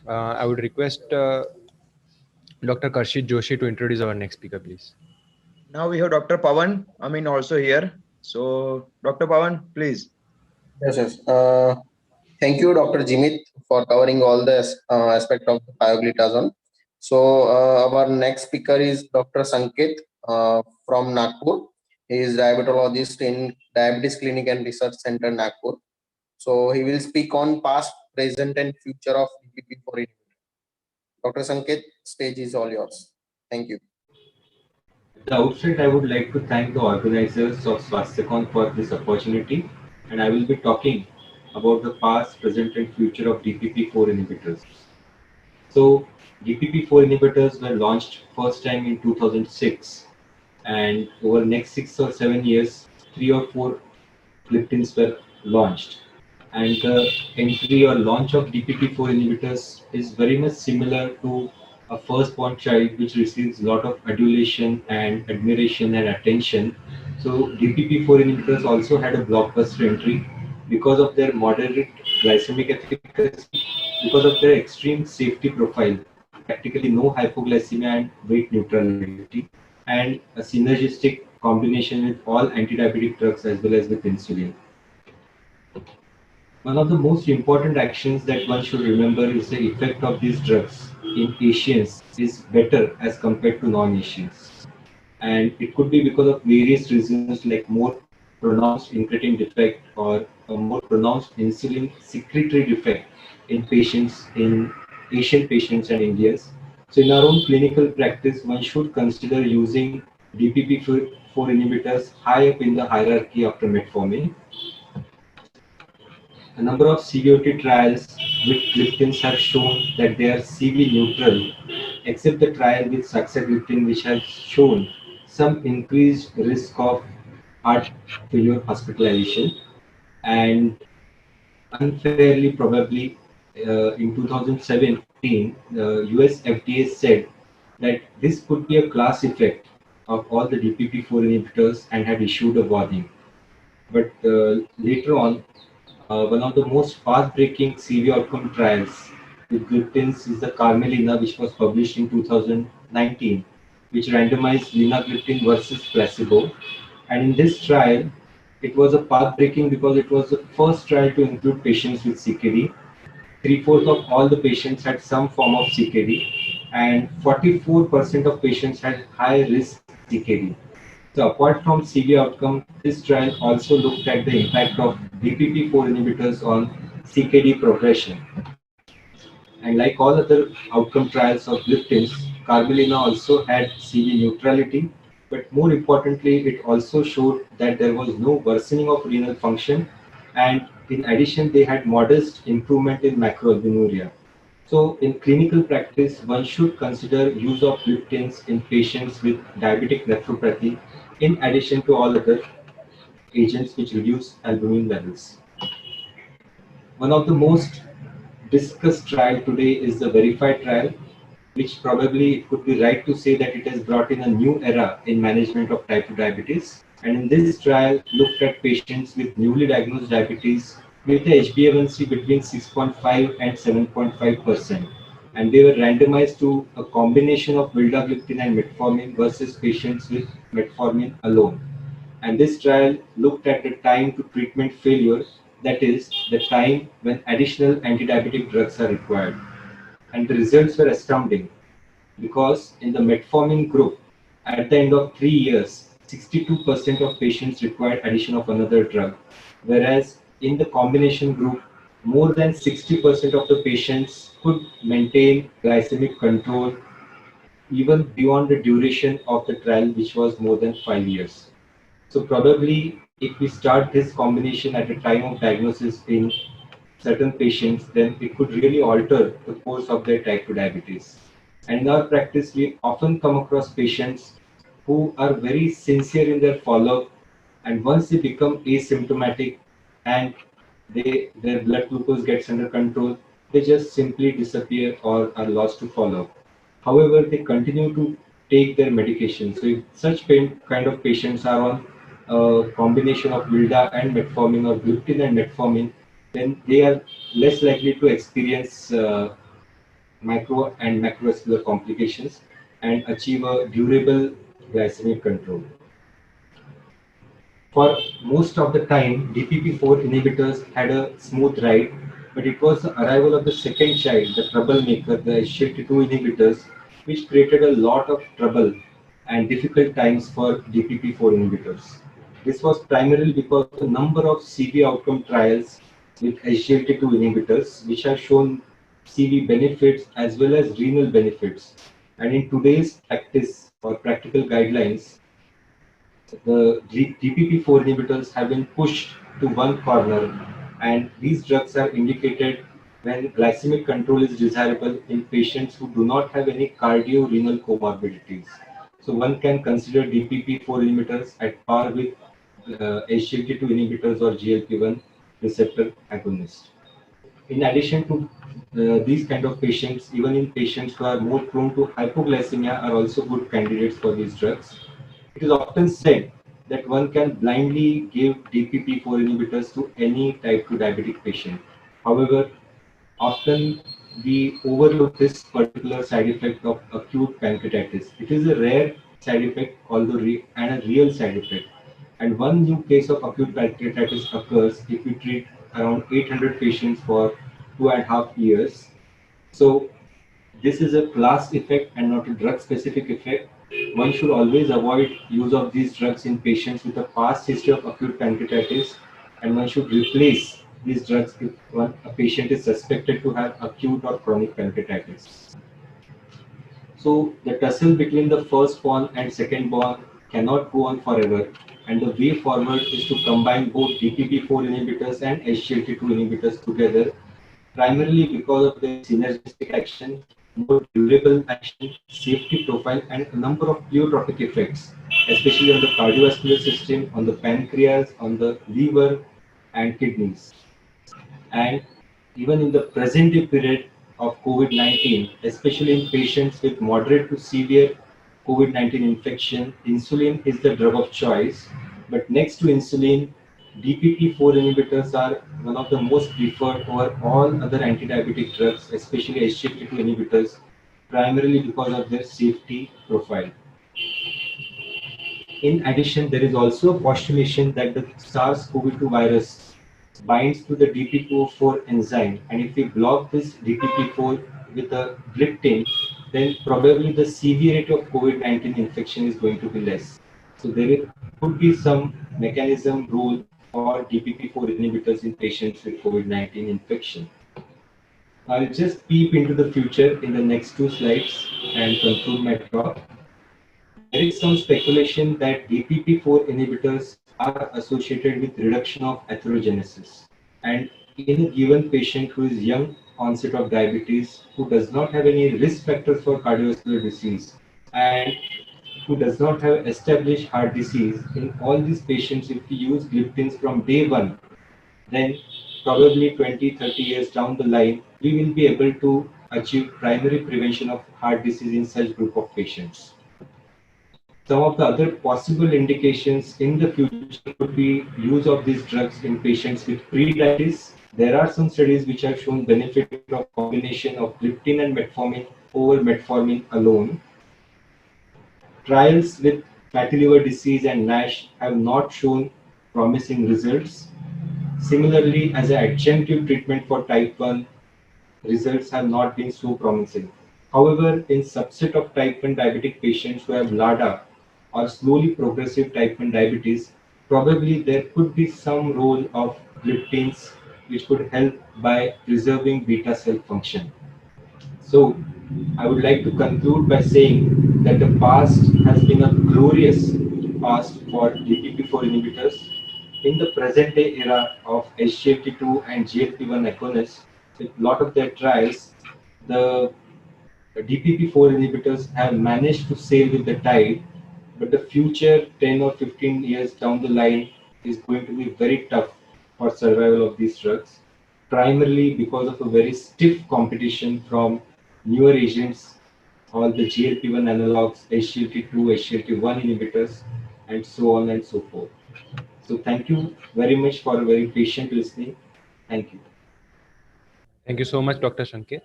I would request Dr. Karshit Joshi to introduce our next speaker, please. Now we have Dr. Pawan Amin also here. So, Dr. Pawan, please. Yes, yes. Thank you, Dr. Jimit, for covering all the aspect of the pioglitazone. So, our next speaker is Dr. Sanket from Nagpur. He is diabetologist in Diabetes Clinic and Research Center, Nagpur. So, he will speak on past, present, and future of DPP-4 inhibitor. Dr. Sanket, stage is all yours. Thank you. At the outset, I would like to thank the organizers of Swasthacon for this opportunity, and I will be talking about the past, present, and future of DPP-4 inhibitors. So, DPP-4 inhibitors were launched first time in 2006, and over the next 6 or 7 years, 3 or 4 gliptins were launched. And the entry or launch of DPP-4 inhibitors is very much similar to a firstborn child which receives a lot of adulation and admiration and attention. So DPP-4 inhibitors also had a blockbuster entry because of their moderate glycemic efficacy, because of their extreme safety profile, practically no hypoglycemia and weight neutrality, and a synergistic combination with all anti-diabetic drugs as well as with insulin. One of the most important actions that one should remember is the effect of these drugs in Asians is better as compared to non-Asians. And it could be because of various reasons like more pronounced incretin defect or a more pronounced insulin secretory defect in patients, in Asian patients and Indians. So in our own clinical practice, one should consider using DPP-4 inhibitors high up in the hierarchy after metformin. A number of CVOT trials with gliptins have shown that they are CV neutral, except the trial with saxagliptin, which has shown some increased risk of heart failure hospitalization. And unfairly, probably in 2017, the US FDA said that this could be a class effect of all the DPP-4 inhibitors and had issued a warning. But later on, one of the most fast-breaking CV outcome trials with gliptins is the Carmelina, which was published in 2019, which randomized linagliptin versus placebo. And in this trial, it was a path-breaking because it was the first trial to include patients with CKD. Three-fourths of all the patients had some form of CKD, and 44% of patients had high-risk CKD. So apart from CV outcome, this trial also looked at the impact of DPP-4 inhibitors on CKD progression. And like all other outcome trials of gliptins, Carmelina also had CV neutrality, but more importantly, it also showed that there was no worsening of renal function, and in addition, they had modest improvement in macroalbuminuria. So in clinical practice, one should consider use of gliptins in patients with diabetic nephropathy in addition to all other agents which reduce albumin levels. One of the most discussed trial today is the VERIFY trial, which probably it could be right to say that it has brought in a new era in management of type 2 diabetes. And in this trial, looked at patients with newly diagnosed diabetes with a HbA1c between 6.5 and 7.5%. And they were randomized to a combination of vildagliptin and metformin versus patients with metformin alone. And this trial looked at the time to treatment failure, that is, the time when additional antidiabetic drugs are required. And the results were astounding because in the metformin group, at the end of 3 years, 62% of patients required addition of another drug, whereas in the combination group, more than 60% of the patients could maintain glycemic control even beyond the duration of the trial, which was more than 5 years. So probably if we start this combination at the time of diagnosis in certain patients, then it could really alter the course of their type 2 diabetes. And in our practice, we often come across patients who are very sincere in their follow-up, and once they become asymptomatic and their blood glucose gets under control, they just simply disappear or are lost to follow-up. However, they continue to take their medication. So if such kind of patients are on a combination of Vilda and metformin or gliptin and metformin, then they are less likely to experience micro and macrovascular complications and achieve a durable glycemic control. For most of the time, DPP-4 inhibitors had a smooth ride, but it was the arrival of the second child, the troublemaker, the SGLT2 inhibitors, which created a lot of trouble and difficult times for DPP-4 inhibitors. This was primarily because of the number of CV outcome trials with SGLT2 inhibitors, which have shown CV benefits as well as renal benefits. And in today's practice or practical guidelines, the DPP-4 inhibitors have been pushed to one corner, and these drugs are indicated when glycemic control is desirable in patients who do not have any cardiorenal comorbidities. So one can consider DPP-4 inhibitors at par with SGLT2 inhibitors or GLP-1 receptor agonists. In addition to these kind of patients, even in patients who are more prone to hypoglycemia are also good candidates for these drugs. It is often said that one can blindly give DPP-4 inhibitors to any type 2 diabetic patient. However, often we overlook this particular side effect of acute pancreatitis. It is a rare side effect, although and a real side effect. And one new case of acute pancreatitis occurs if we treat around 800 patients for 2.5 years. So this is a class effect and not a drug-specific effect. One should always avoid use of these drugs in patients with a past history of acute pancreatitis, and one should replace these drugs if a patient is suspected to have acute or chronic pancreatitis. So the tussle between the firstborn and secondborn cannot go on forever, and the way forward is to combine both DPP-4 inhibitors and SGLT2 inhibitors together, primarily because of their synergistic action, more durable action, safety profile, and a number of pleiotropic effects, especially on the cardiovascular system, on the pancreas, on the liver, and kidneys. And even in the present day period of COVID-19, especially in patients with moderate to severe COVID-19 infection, insulin is the drug of choice. But next to insulin, DPP-4 inhibitors are one of the most preferred over all other anti-diabetic drugs, especially SGLT2 inhibitors, primarily because of their safety profile. In addition, there is also a postulation that the SARS-CoV-2 virus binds to the DPP-4 enzyme, and if we block this DPP-4 with a gliptin, then probably the severity of COVID-19 infection is going to be less. So there could be some mechanism role for DPP-4 inhibitors in patients with COVID-19 infection. I'll just peep into the future in the next 2 slides and conclude my talk. There is some speculation that DPP-4 inhibitors are associated with reduction of atherogenesis. And in a given patient who is young onset of diabetes, who does not have any risk factors for cardiovascular disease, and who does not have established heart disease, in all these patients, if we use gliptins from day one, then probably 20-30 years down the line, we will be able to achieve primary prevention of heart disease in such group of patients. Some of the other possible indications in the future could be use of these drugs in patients with pre-diabetes. There are some studies which have shown benefit of combination of gliptin and metformin over metformin alone. Trials with fatty liver disease and NASH have not shown promising results. Similarly, as an adjunctive treatment for type 1, results have not been so promising. However, in subset of type 1 diabetic patients who have LADA or slowly progressive type 1 diabetes, probably there could be some role of gliptins which could help by preserving beta cell function. So, I would like to conclude by saying that the past has been a glorious past for DPP-4 inhibitors. In the present day era of SGLT2 and GLP-1 agonists, with a lot of their trials, the DPP-4 inhibitors have managed to sail with the tide, but the future 10 or 15 years down the line is going to be very tough for survival of these drugs, primarily because of a very stiff competition from newer agents, all the GLP-1 analogs, SGLT2, SGLT1 inhibitors, and so on and so forth. So thank you very much for a very patient listening. Thank you. Thank you so much, Dr. Sanket.